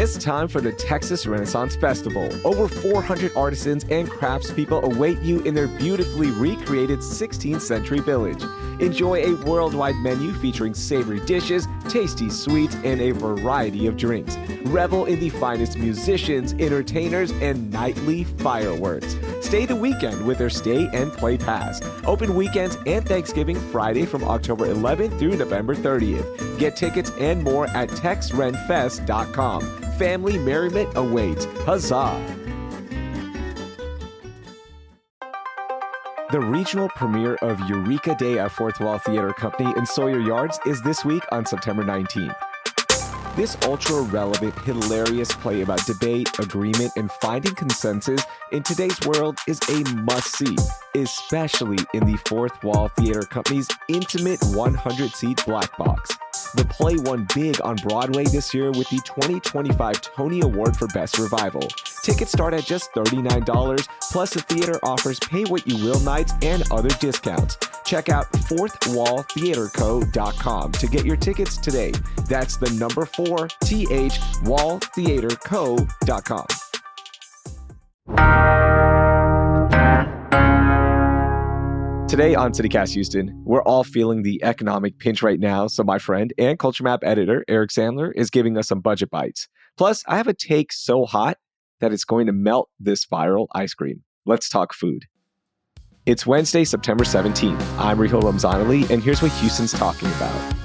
It's time for the Texas Renaissance Festival. Over 400 artisans and craftspeople await you in their beautifully recreated 16th century village. Enjoy a worldwide menu featuring savory dishes, tasty sweets, and a variety of drinks. Revel in the finest musicians, entertainers, and nightly fireworks. Stay the weekend with their Stay and Play Pass. Open weekends and Thanksgiving Friday from October 11th through November 30th. Get tickets and more at texrenfest.com. Family merriment awaits. Huzzah! The regional premiere of Eureka Day at Fourth Wall Theater Company in Sawyer Yards is this week on September 19th. This ultra-relevant, hilarious play about debate, agreement, and finding consensus in today's world is a must-see, especially in the Fourth Wall Theater Company's intimate 100-seat black box. The play won big on Broadway this year with the 2025 Tony Award for Best Revival. Tickets start at just $39, plus the theater offers pay-what-you-will nights and other discounts. Check out fourthwalltheaterco.com to get your tickets today. That's the number 4, walltheaterco.com. Today on CityCast Houston, we're all feeling the economic pinch right now, so my friend and Culture Map editor, Eric Sandler, is giving us some budget bites. Plus, I have a take so hot that it's going to melt this viral ice cream. Let's talk food. It's Wednesday, September 17th. I'm Raheel Ramzanali, and here's what Houston's talking about.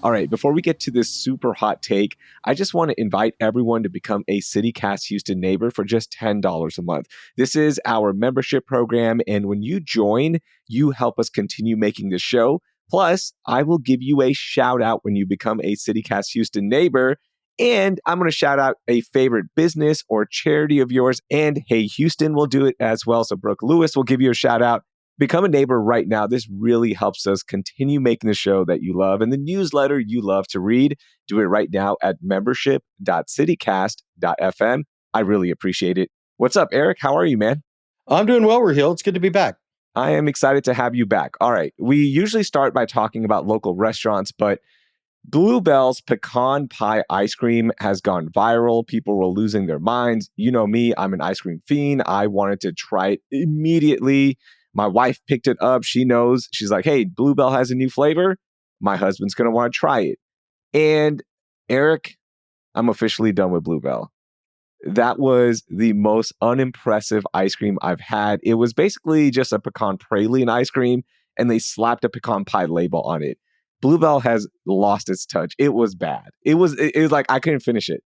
All right, before we get to this super hot take, I just want to invite everyone to become a CityCast Houston neighbor for just $10 a month. This is our membership program, and when you join, you help us continue making the show. Plus, I will give you a shout out when you become a CityCast Houston neighbor, and I'm going to shout out a favorite business or charity of yours, and Hey Houston will do it as well, so Brooke Lewis will give you a shout out. Become a neighbor right now. This really helps us continue making the show that you love and the newsletter you love to read. Do it right now at membership.citycast.fm. I really appreciate it. What's up, Eric? How are you, man? I'm doing well, Raheel. It's good to be back. I am excited to have you back. All right. We usually start by talking about local restaurants, but Bluebell's pecan pie ice cream has gone viral. People were losing their minds. You know me, I'm an ice cream fiend. I wanted to try it immediately. My wife picked it up. She knows. She's like, hey, Bluebell has a new flavor. My husband's going to want to try it. And Eric, I'm officially done with Bluebell. That was the most unimpressive ice cream I've had. It was basically just a pecan praline ice cream, and they slapped a pecan pie label on it. Bluebell has lost its touch. It was bad. It was like I couldn't finish it.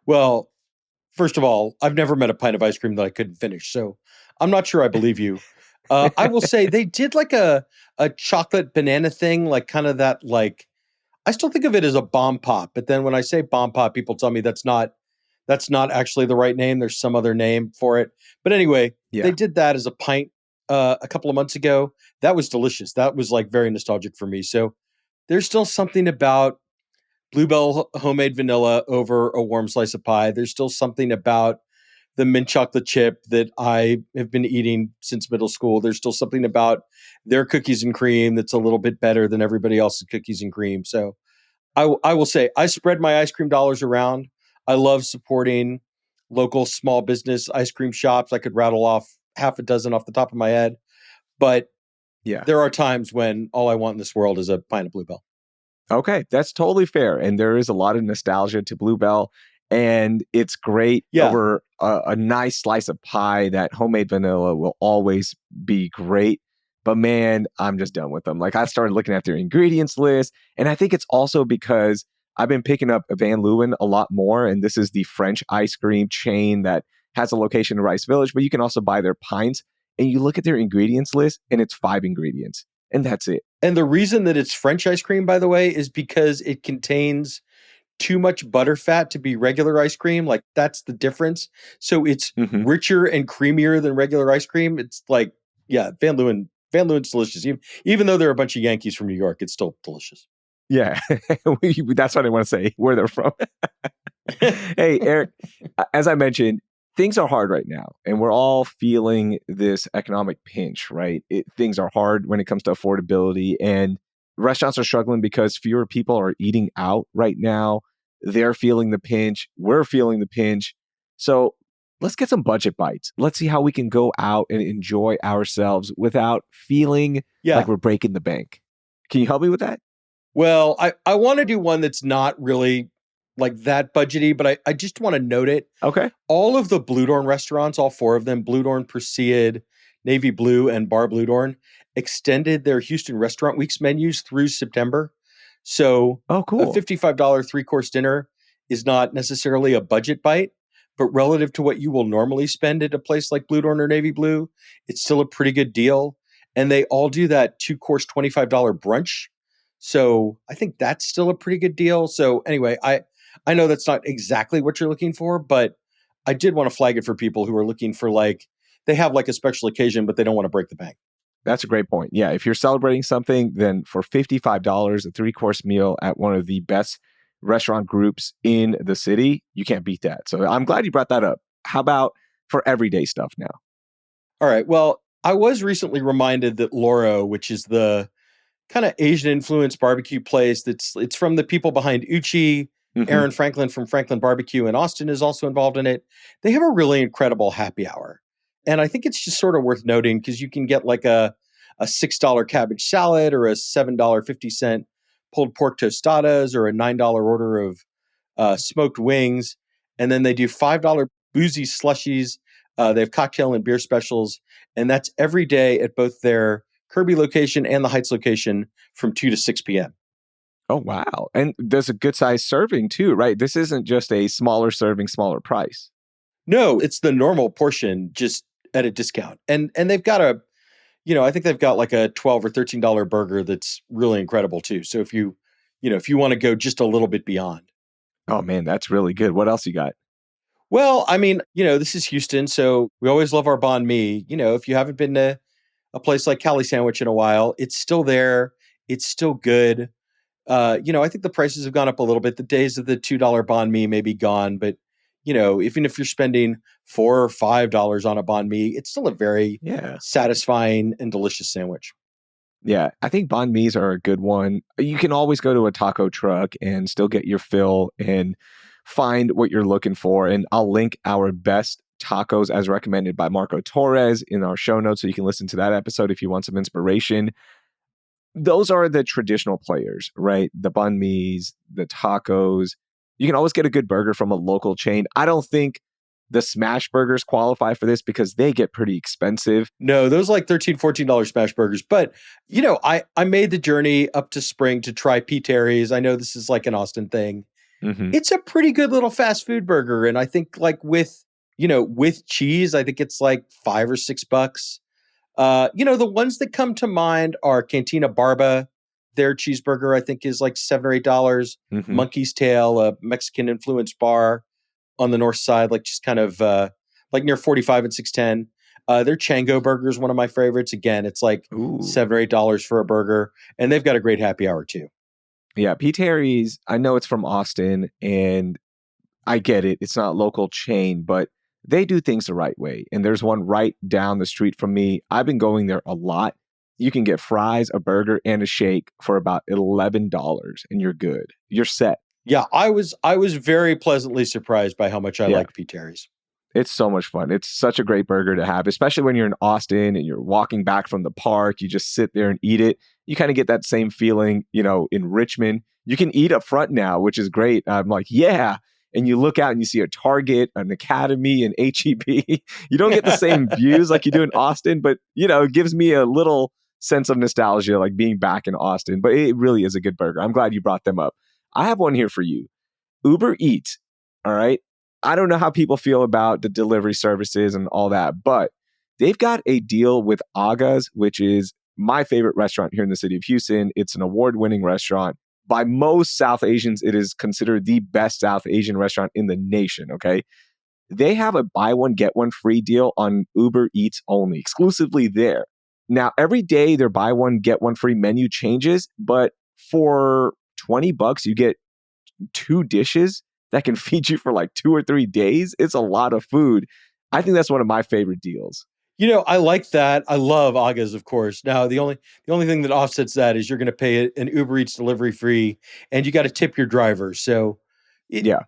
Well, first of all, I've never met a pint of ice cream that I couldn't finish, so I'm not sure I believe you. I will say they did like a chocolate banana thing, like kind of that, like, I still think of it as a bomb pop. But then when I say bomb pop, people tell me that's not actually the right name. There's some other name for it. But anyway, They did that as a pint a couple of months ago. That was delicious. That was like very nostalgic for me. So there's still something about Bluebell homemade vanilla over a warm slice of pie. There's still something about the mint chocolate chip that I have been eating since middle school. There's still something about their cookies and cream that's a little bit better than everybody else's cookies and cream. So I will say I spread my ice cream dollars around. I love supporting local small business ice cream shops. I could rattle off half a dozen off the top of my head. But there are times when all I want in this world is a pint of Bluebell. Okay, that's totally fair. And there is a lot of nostalgia to Bluebell. And it's great over a nice slice of pie. That homemade vanilla will always be great. But man, I'm just done with them. Like, I started looking at their ingredients list. And I think it's also because I've been picking up Van Leeuwen a lot more. And this is the French ice cream chain that has a location in Rice Village. But you can also buy their pints. And you look at their ingredients list and it's 5 ingredients. And that's it. And the reason that it's French ice cream, by the way, is because it contains too much butterfat to be regular ice cream. Like, that's the difference. So it's richer and creamier than regular ice cream. It's like, Van Leeuwen's delicious. Even though they're a bunch of Yankees from New York, it's still delicious. Yeah, that's what I want to say, where they're from. Hey, Eric, as I mentioned, things are hard right now, and we're all feeling this economic pinch, right? Things are hard when it comes to affordability, and restaurants are struggling because fewer people are eating out right now. They're feeling the pinch. We're feeling the pinch. So let's get some budget bites. Let's see how we can go out and enjoy ourselves without feeling like Yeah. we're breaking the bank. Can you help me with that? Well, I want to do one that's not really like that budgety, but I just want to note it. Okay. All of the Blue Dorn restaurants, all four of them, Blue Dorn, Perseid, Navy Blue, and Bar Blue Dorn, extended their Houston Restaurant Weeks menus through September. So Oh, a cool. $55 three-course dinner is not necessarily a budget bite, but relative to what you will normally spend at a place like Blue Dorn or Navy Blue, it's still a pretty good deal. And they all do that two-course $25 brunch. So I think that's still a pretty good deal. So anyway, I know that's not exactly what you're looking for, but I did want to flag it for people who are looking for like they have like a special occasion, but they don't want to break the bank. That's a great point. Yeah, if you're celebrating something, then for $55, a three-course meal at one of the best restaurant groups in the city, you can't beat that. So I'm glad you brought that up. How about for everyday stuff now? All right. Well, I was recently reminded that Loro, which is the kind of Asian influenced barbecue place it's from the people behind Uchi. Hmm. Aaron Franklin from Franklin Barbecue in Austin is also involved in it. They have a really incredible happy hour. And I think it's just sort of worth noting because you can get like a $6 cabbage salad or a $7.50 pulled pork tostadas or a $9 order of smoked wings. And then they do $5 boozy slushies. They have cocktail and beer specials. And that's every day at both their Kirby location and the Heights location from 2 to 6 p.m. Oh, wow. And there's a good size serving too, right? This isn't just a smaller serving, smaller price. No, it's the normal portion just at a discount. And they've got I think they've got like a $12 or $13 burger that's really incredible too. So if you want to go just a little bit beyond. Oh, man, that's really good. What else you got? Well, I mean, this is Houston, so we always love our banh mi. If you haven't been to a place like Cali Sandwich in a while, it's still there. It's still good. I think the prices have gone up a little bit. The days of the $2 banh mi may be gone, but even if you're spending $4 or $5 on a banh mi, it's still a very Yeah. satisfying and delicious sandwich. Yeah, I think banh mi's are a good one. You can always go to a taco truck and still get your fill and find what you're looking for. And I'll link our best tacos as recommended by Marco Torres in our show notes so you can listen to that episode if you want some inspiration. Those are the traditional players, right? The banh mi's, the tacos. You can always get a good burger from a local chain. I don't think the smash burgers qualify for this because they get pretty expensive. No, those like $13, $14 smash burgers. But, I made the journey up to Spring to try P. Terry's. I know this is like an Austin thing. Hmm. It's a pretty good little fast food burger. And I think like with cheese, I think it's like $5 or $6. The ones that come to mind are Cantina Barba. Their cheeseburger, I think, is like $7 or $8. Hmm. Monkey's Tail, a Mexican influenced bar on the north side, like just kind of like near 45 and 610. Their Chango burger is one of my favorites. Again, it's like Ooh. $7 or $8 for a burger, and they've got a great happy hour too. Yeah, P. Terry's, I know it's from Austin and I get it. It's not a local chain, but they do things the right way. And there's one right down the street from me. I've been going there a lot. You can get fries, a burger, and a shake for about $11 and you're good. You're set. Yeah, I was very pleasantly surprised by how much I Yeah. like P. Terry's. It's so much fun. It's such a great burger to have, especially when you're in Austin and you're walking back from the park. You just sit there and eat it. You kind of get that same feeling, in Richmond. You can eat up front now, which is great. I'm like, yeah. And you look out and you see a Target, an Academy, an HEB. You don't get the same views like you do in Austin, but, it gives me a little sense of nostalgia, like being back in Austin. But it really is a good burger. I'm glad you brought them up. I have one here for you. Uber Eats. All right. I don't know how people feel about the delivery services and all that, but they've got a deal with Aga's, which is my favorite restaurant here in the city of Houston. It's an award-winning restaurant. By most South Asians, it is considered the best South Asian restaurant in the nation, okay? They have a buy one, get one free deal on Uber Eats only, exclusively there. Now, every day their buy one, get one free menu changes, but for $20, you get 2 dishes that can feed you for like 2 or 3 days. It's a lot of food. I think that's one of my favorite deals. I like that. I love Aga's, of course. Now, the only thing that offsets that is you're going to pay an Uber Eats delivery fee, and you got to tip your driver. So, Yeah.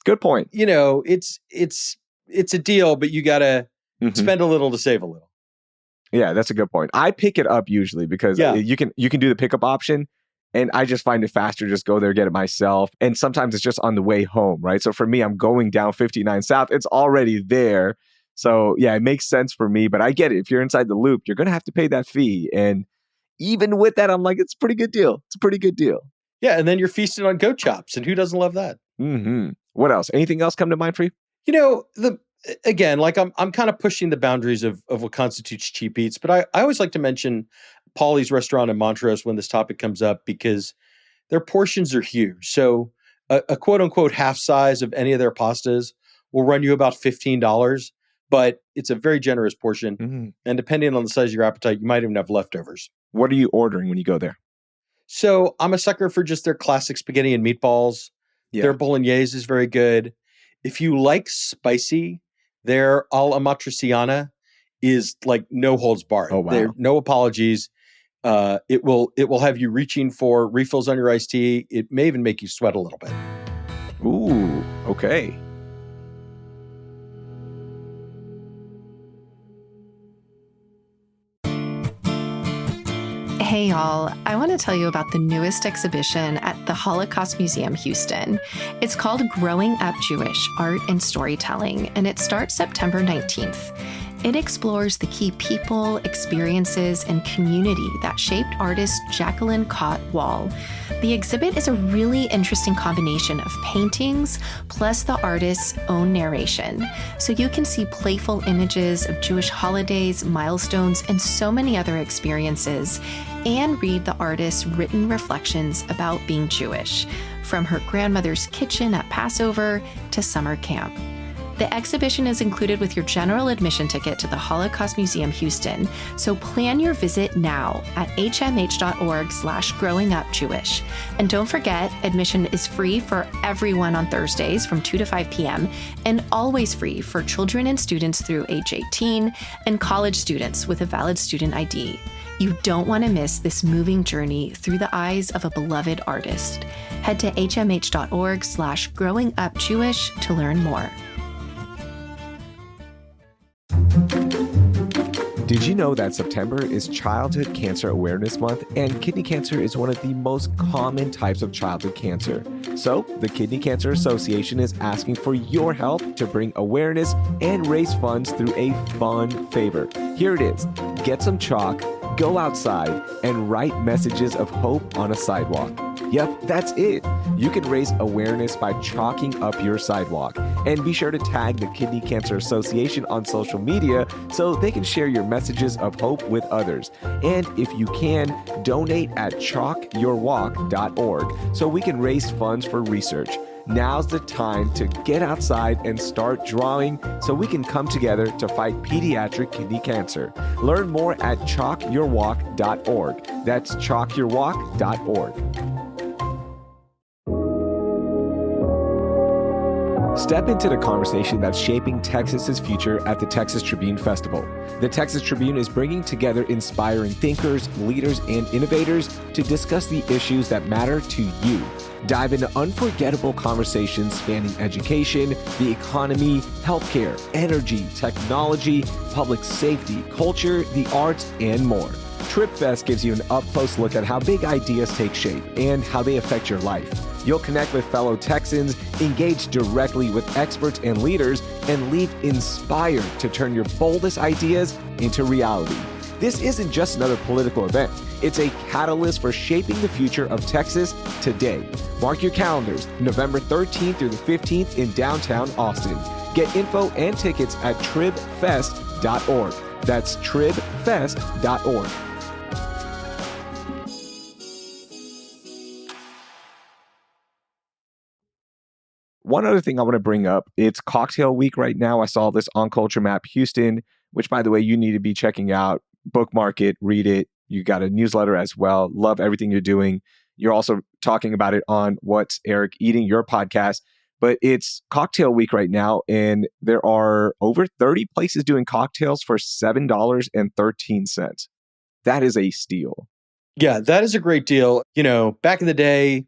Good point. It's a deal, but you got to spend a little to save a little. Yeah, that's a good point. I pick it up usually because you can do the pickup option, and I just find it faster. Just go there, get it myself. And sometimes it's just on the way home, right? So for me, I'm going down 59 South. It's already there. So yeah, it makes sense for me. But I get it. If you're inside the loop, you're going to have to pay that fee. And even with that, I'm like, it's a pretty good deal. It's a pretty good deal. Yeah, and then you're feasting on goat chops, and who doesn't love that? What else? Anything else come to mind for you? Again, like I'm kind of pushing the boundaries of what constitutes cheap eats, but I always like to mention Paulie's restaurant in Montrose when this topic comes up because their portions are huge. So a quote unquote half size of any of their pastas will run you about $15, but it's a very generous portion. And depending on the size of your appetite, you might even have leftovers. What are you ordering when you go there? So I'm a sucker for just their classic spaghetti and meatballs. Yeah. Their bolognese is very good. If you like spicy, their alla matriciana is like no holds barred. Oh, wow. There no apologies. It will have you reaching for refills on your iced tea. It may even make you sweat a little bit. Ooh, okay. Hey y'all, I want to tell you about the newest exhibition at the Holocaust Museum Houston. It's called Growing Up Jewish: Art and Storytelling, and it starts September 19th. It explores the key people, experiences, and community that shaped artist Jacqueline Cott Wall. The exhibit is a really interesting combination of paintings plus the artist's own narration. So you can see playful images of Jewish holidays, milestones, and so many other experiences, and read the artist's written reflections about being Jewish, from her grandmother's kitchen at Passover to summer camp. The exhibition is included with your general admission ticket to the Holocaust Museum Houston, so plan your visit now at hmh.org/growingupjewish. And don't forget, admission is free for everyone on Thursdays from 2 to 5 p.m. and always free for children and students through age 18 and college students with a valid student ID. You don't want to miss this moving journey through the eyes of a beloved artist. Head to hmh.org/growingupjewish to learn more. Did you know that September is Childhood Cancer Awareness Month, and kidney cancer is one of the most common types of childhood cancer? So, the Kidney Cancer Association is asking for your help to bring awareness and raise funds through a fun favor. Here it is. Get some chalk, go outside, and write messages of hope on a sidewalk. Yep, that's it. You can raise awareness by chalking up your sidewalk. And be sure to tag the Kidney Cancer Association on social media so they can share your messages of hope with others. And if you can, donate at chalkyourwalk.org so we can raise funds for research. Now's the time to get outside and start drawing so we can come together to fight pediatric kidney cancer. Learn more at chalkyourwalk.org. That's chalkyourwalk.org. Step into the conversation that's shaping Texas's future at the Texas Tribune Festival. The Texas Tribune is bringing together inspiring thinkers, leaders, and innovators to discuss the issues that matter to you. Dive into unforgettable conversations spanning education, the economy, healthcare, energy, technology, public safety, culture, the arts, and more. TribFest gives you an up-close look at how big ideas take shape and how they affect your life. You'll connect with fellow Texans, engage directly with experts and leaders, and leave inspired to turn your boldest ideas into reality. This isn't just another political event. It's a catalyst for shaping the future of Texas today. Mark your calendars, November 13th through the 15th in downtown Austin. Get info and tickets at tribfest.org. That's tribfest.org. One other thing I want to bring up, it's cocktail week right now. I saw this on Culture Map Houston, which, by the way, you need to be checking out. Bookmark it, read it. You got a newsletter as well. Love everything you're doing. You're also talking about it on What's Eric Eating, your podcast. But it's cocktail week right now, and there are over 30 places doing cocktails for $7.13. That is a steal. Yeah, that is a great deal. You know, back in the day,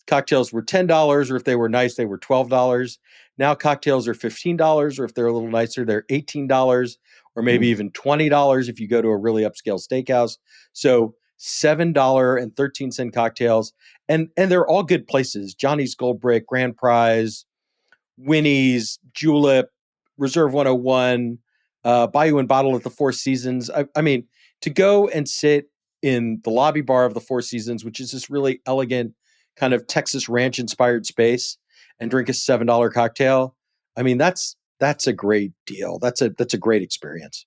cocktails were $10, or if they were nice, they were $12. Now cocktails are $15, or if they're a little nicer, they're $18, or maybe even $20 if you go to a really upscale steakhouse. So $7.13 cocktails, and they're all good places: Johnny's Gold Brick, Grand Prize, Winnie's, Julep, Reserve 101, Bayou and Bottle at the Four Seasons. I mean, to go and sit in the lobby bar of the Four Seasons, which is this really elegant kind of Texas Ranch inspired space, and drink a $7 cocktail. I mean, that's a great deal. That's a great experience.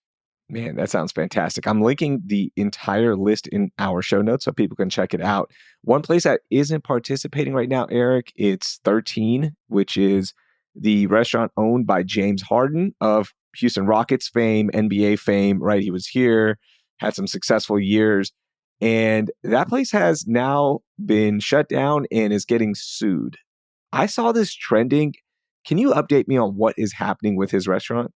Man, that sounds fantastic. I'm linking the entire list in our show notes so people can check it out. One place that isn't participating right now, Eric, it's 13, which is the restaurant owned by James Harden of Houston Rockets fame, NBA fame, right? He was here, had some successful years. And that place has now been shut down and is getting sued. I saw this trending. Can you update me on what is happening with his restaurant?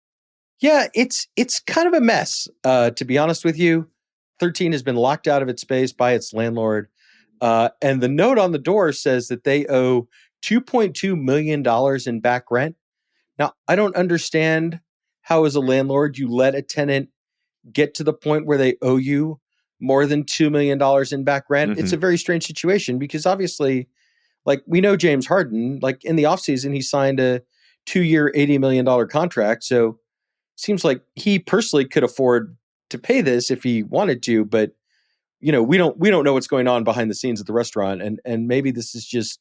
Yeah, it's kind of a mess, to be honest with you. 13 has been locked out of its space by its landlord. And the note on the door says that they owe $2.2 million in back rent. Now, I don't understand how, as a landlord, you let a tenant get to the point where they owe you more than $2 million in back rent. It's a very strange situation because obviously, like, we know James Harden, like in the offseason, he signed a 2-year, $80 million contract. So seems like he personally could afford to pay this if he wanted to, but we don't know what's going on behind the scenes at the restaurant. And maybe this is just,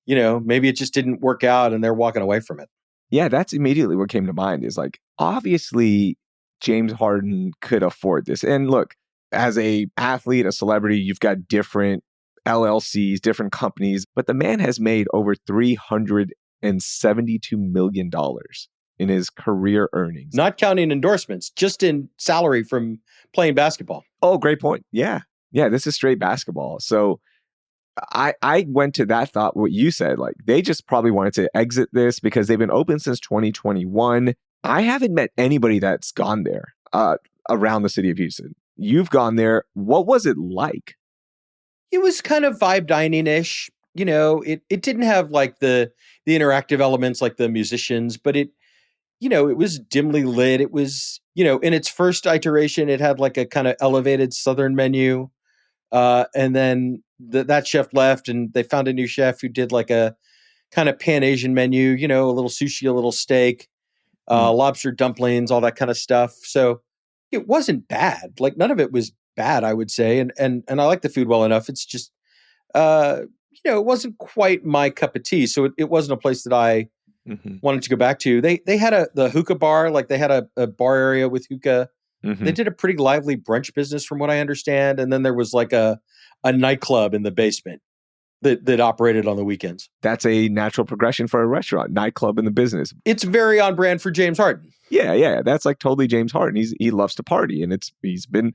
maybe it just didn't work out and they're walking away from it. Yeah, that's immediately what came to mind is like, obviously James Harden could afford this. And look, as a athlete, a celebrity, you've got different LLCs, different companies, but the man has made over $372 million in his career earnings. Not counting endorsements, just in salary from playing basketball. Oh, great point. Yeah. Yeah, this is straight basketball. So I went to that thought, what you said, like they just probably wanted to exit this because they've been open since 2021. I haven't met anybody that's gone there around the city of Houston. You've gone there. What was it like? It was kind of vibe dining-ish. It didn't have like the interactive elements like the musicians, but it was dimly lit. It was, in its first iteration, it had like a kind of elevated Southern menu. And then that chef left and they found a new chef who did like a kind of Pan-Asian menu, a little sushi, a little steak, lobster dumplings, all that kind of stuff. So it wasn't bad. Like none of it was bad, I would say. And I like the food well enough. It's just, it wasn't quite my cup of tea. So it wasn't a place that I wanted to go back to. They had the hookah bar, like they had a bar area with hookah. They did a pretty lively brunch business from what I understand. And then there was like a nightclub in the basement that operated on the weekends. That's a natural progression for a restaurant, nightclub in the business. It's very on brand for James Harden. Yeah. That's like totally James Harden. He loves to party and he's been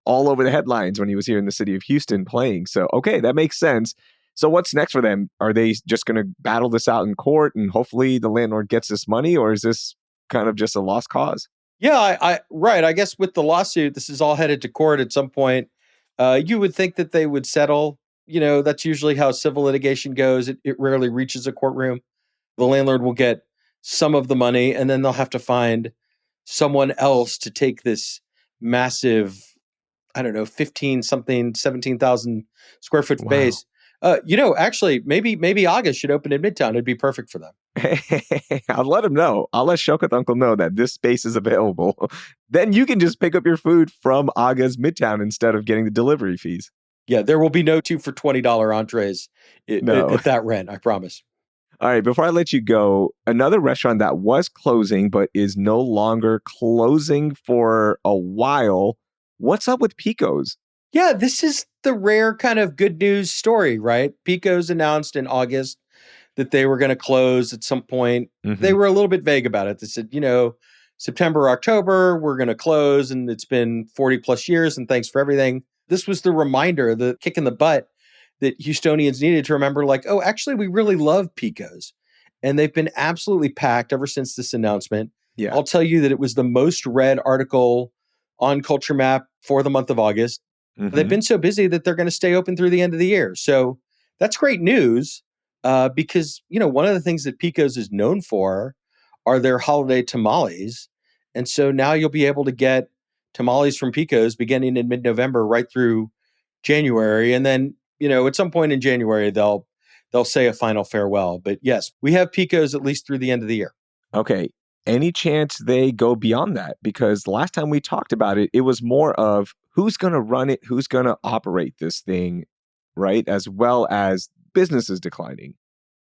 all over the headlines when he was here in the city of Houston playing. So, okay, that makes sense. So what's next for them? Are they just going to battle this out in court and hopefully the landlord gets this money, or is this kind of just a lost cause? Yeah, right. I guess with the lawsuit, this is all headed to court at some point. You would think that they would settle. That's usually how civil litigation goes. It rarely reaches a courtroom. The landlord will get some of the money and then they'll have to find someone else to take this massive, I don't know, 17,000 square foot space. Actually, maybe August should open in Midtown. It'd be perfect for them. I'll let him know. I'll let Shaukat Uncle know that this space is available. Then you can just pick up your food from Aga's Midtown instead of getting the delivery fees. Yeah, there will be no 2 for $20 entrees at that rent, I promise. All right, before I let you go, another restaurant that was closing but is no longer closing for a while. What's up with Pico's? Yeah, this is the rare kind of good news story, right? Pico's announced in August that they were going to close at some point. They were a little bit vague about it. They said, September, October, we're going to close, and it's been 40 plus years, and thanks for everything. This was the reminder, the kick in the butt that Houstonians needed to remember, like, oh, actually, we really love Pico's. And they've been absolutely packed ever since this announcement. Yeah. I'll tell you that it was the most read article on Culture Map for the month of August. They've been so busy that they're going to stay open through the end of the year. So that's great news. because, one of the things that Pico's is known for are their holiday tamales. And so now you'll be able to get tamales from Pico's beginning in mid-November right through January. And then, at some point in January, they'll say a final farewell. But yes, we have Pico's at least through the end of the year. Okay. Any chance they go beyond that? Because the last time we talked about it, it was more of who's going to run it, who's going to operate this thing, right? As well as businesses declining.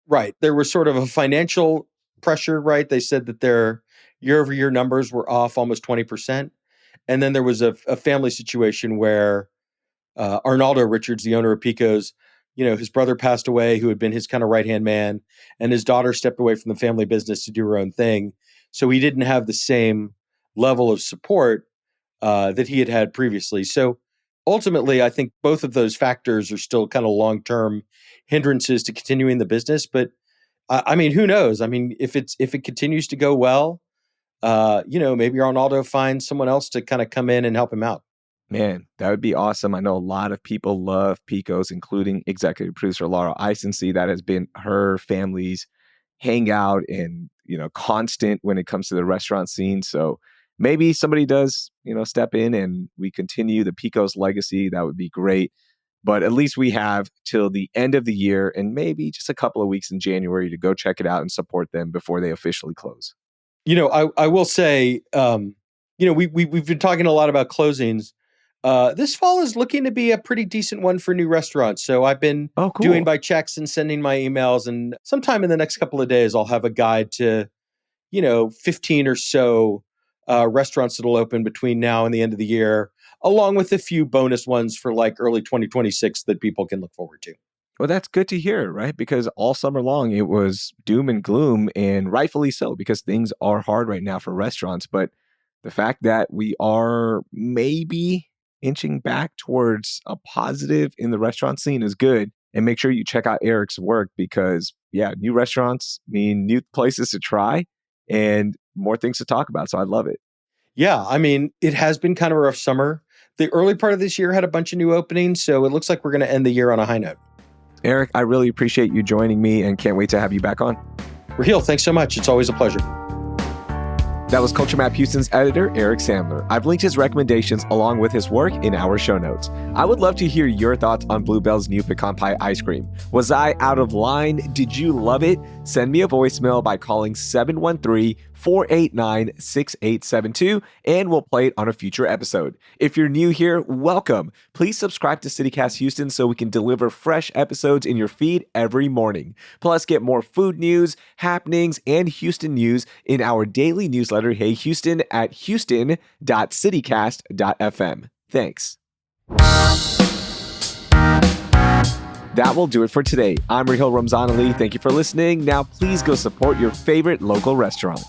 Right. There was sort of a financial pressure, right? They said that their year-over-year numbers were off almost 20%. And then there was a family situation where Arnaldo Richards, the owner of Pico's, his brother passed away, who had been his kind of right-hand man, and his daughter stepped away from the family business to do her own thing. So he didn't have the same level of support that he had previously. So ultimately, I think both of those factors are still kind of long-term hindrances to continuing the business. But I mean, who knows? I mean, if it continues to go well, maybe Arnaldo finds someone else to kind of come in and help him out. Man, that would be awesome. I know a lot of people love Pico's, including executive producer Laura Isensee. That has been her family's hangout and, constant when it comes to the restaurant scene. So maybe somebody does, step in and we continue the Pico's legacy. That would be great. But at least we have till the end of the year and maybe just a couple of weeks in January to go check it out and support them before they officially close. I will say, we've been talking a lot about closings. This fall is looking to be a pretty decent one for new restaurants. So I've been doing my checks and sending my emails. And sometime in the next couple of days, I'll have a guide to, 15 or so restaurants that'll open between now and the end of the year, along with a few bonus ones for like early 2026 that people can look forward to. Well, that's good to hear, right? Because all summer long, it was doom and gloom, and rightfully so, because things are hard right now for restaurants. But the fact that we are maybe inching back towards a positive in the restaurant scene is good. And make sure you check out Eric's work because, new restaurants mean new places to try and more things to talk about. So I love it. Yeah, I mean, it has been kind of a rough summer. The early part of this year had a bunch of new openings, so it looks like we're going to end the year on a high note. Eric, I really appreciate you joining me and can't wait to have you back on. Raheel, thanks so much. It's always a pleasure. That was Culture Map Houston's editor, Eric Sandler. I've linked his recommendations along with his work in our show notes. I would love to hear your thoughts on Bluebell's new pecan pie ice cream. Was I out of line? Did you love it? Send me a voicemail by calling 713-489-6872 and we'll play it on a future episode. If you're new here, welcome. Please subscribe to CityCast Houston so we can deliver fresh episodes in your feed every morning. Plus, get more food news, happenings, and Houston news in our daily newsletter, Hey Houston, at houston.citycast.fm. Thanks. That will do it for today. I'm Raheel Ramzanali. Thank you for listening. Now, please go support your favorite local restaurant.